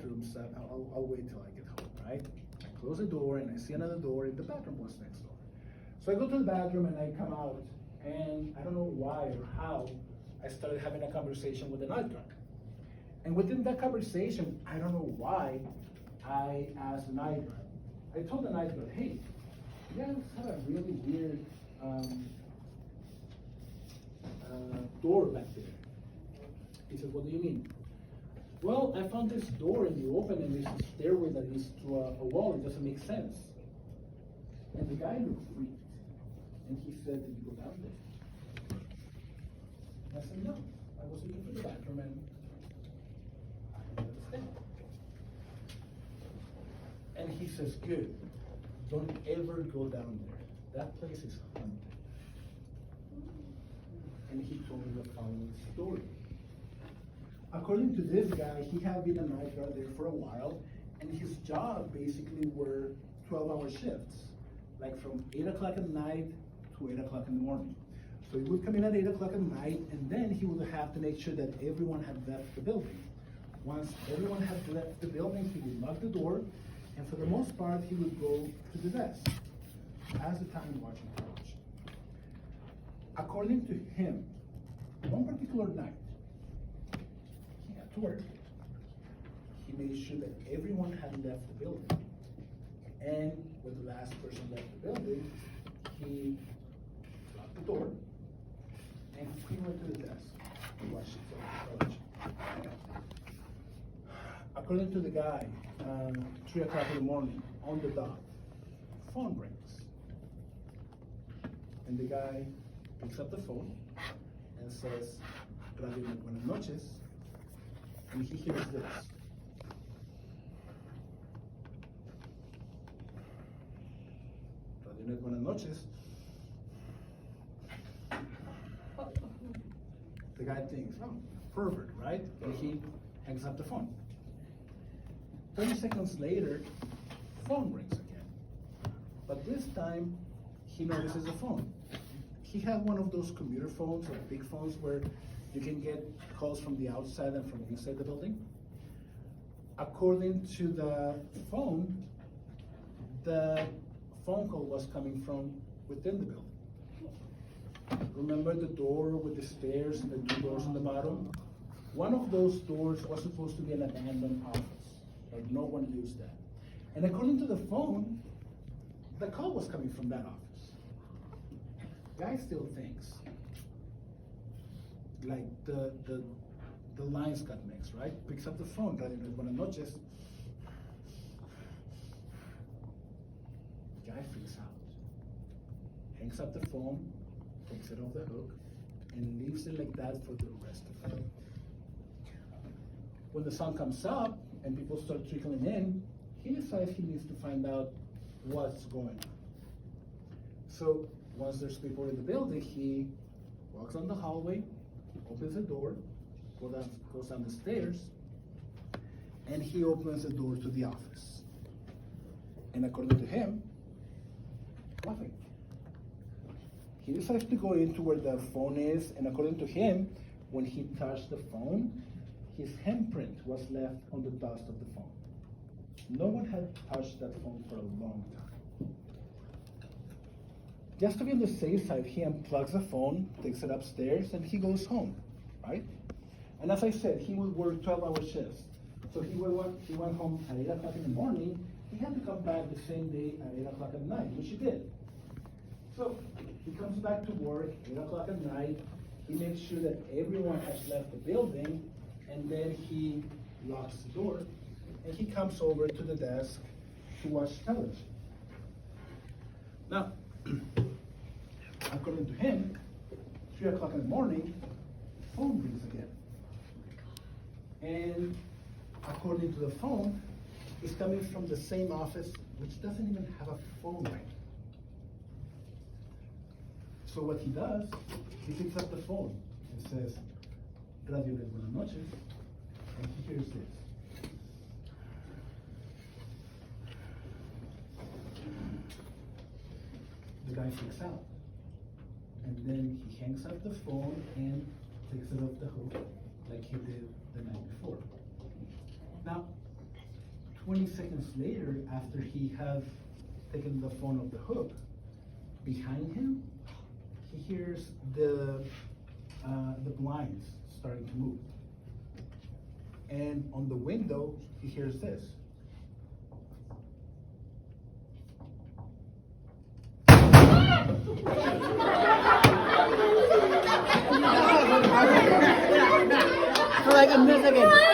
bathroom, so I'll wait till I get home, right? I close the door and I see another door and the bathroom was next door. So I go to the bathroom and I come out, and I don't know why or how, I started having a conversation with the night guard. And within that conversation, I don't know why, I asked the night guard. I told the night guard, hey, you guys have a really weird door back there. He said, what do you mean? Well, I found this door in the open and there's a stairway that leads to a wall. It doesn't make sense. And the guy looked freaked. And he said, did you go down there? I said, no. I was looking for the bathroom and I understand. And he says, good. Don't ever go down there. That place is haunted. And he told me the following story. According to this guy, he had been a night guard there for a while, and his job basically were 12-hour shifts, like from 8 o'clock at night to 8 o'clock in the morning. So he would come in at 8 o'clock at night, and then he would have to make sure that everyone had left the building. Once everyone had left the building, he would lock the door, and for the most part, he would go to the desk as the time watching television. According to him, one particular night, he got to work. He made sure that everyone had left the building. And when the last person left the building, he locked the door and he went to the desk to watch the television. According to the guy, 3 o'clock in the morning, on the dot, phone rings. And the guy picks up the phone and says, Radio Net Buenas Noches, and he hears this. Radio Net Buenas Noches. The guy thinks, oh, pervert, right? And he hangs up the phone. 30 seconds later, phone rings again. But this time, he notices the phone. He had one of those commuter phones or big phones where you can get calls from the outside and from inside the building. According to the phone call was coming from within the building. Remember the door with the stairs and the two doors on the bottom? One of those doors was supposed to be an abandoned office, but no one used that. And according to the phone, the call was coming from that office. Guy still thinks, like the lines got mixed, right? Picks up the phone, Radio Net Buenas Noches. Guy freaks out, hangs up the phone, takes it off the hook, and leaves it like that for the rest of the day. When the sun comes up and people start trickling in, he decides he needs to find out what's going on. So once there's people in the building, he walks down the hallway, opens the door, goes down the stairs, and he opens the door to the office. And according to him, nothing. He decides to go into where the phone is, and according to him, when he touched the phone, his handprint was left on the dust of the phone. No one had touched that phone for a long time. Just to be on the safe side, he unplugs the phone, takes it upstairs, and he goes home, right? And as I said, he would work 12-hour shifts. So he went home at 8 o'clock in the morning. He had to come back the same day at 8 o'clock at night, which he did. So he comes back to work, 8 o'clock at night. He makes sure that everyone has left the building, and then he locks the door, and he comes over to the desk to watch television. Now, according to him, 3 o'clock in the morning, phone rings again. And according to the phone, it's coming from the same office, which doesn't even have a phone line. So what he does, he picks up the phone and says, Radio Net Buenas Noches, and he hears this. The guy freaks out. And then he hangs up the phone and takes it off the hook like he did the night before. Now, 20 seconds later, after he had taken the phone off the hook, behind him, he hears the blinds starting to move. And on the window, he hears this. For like a millisecond.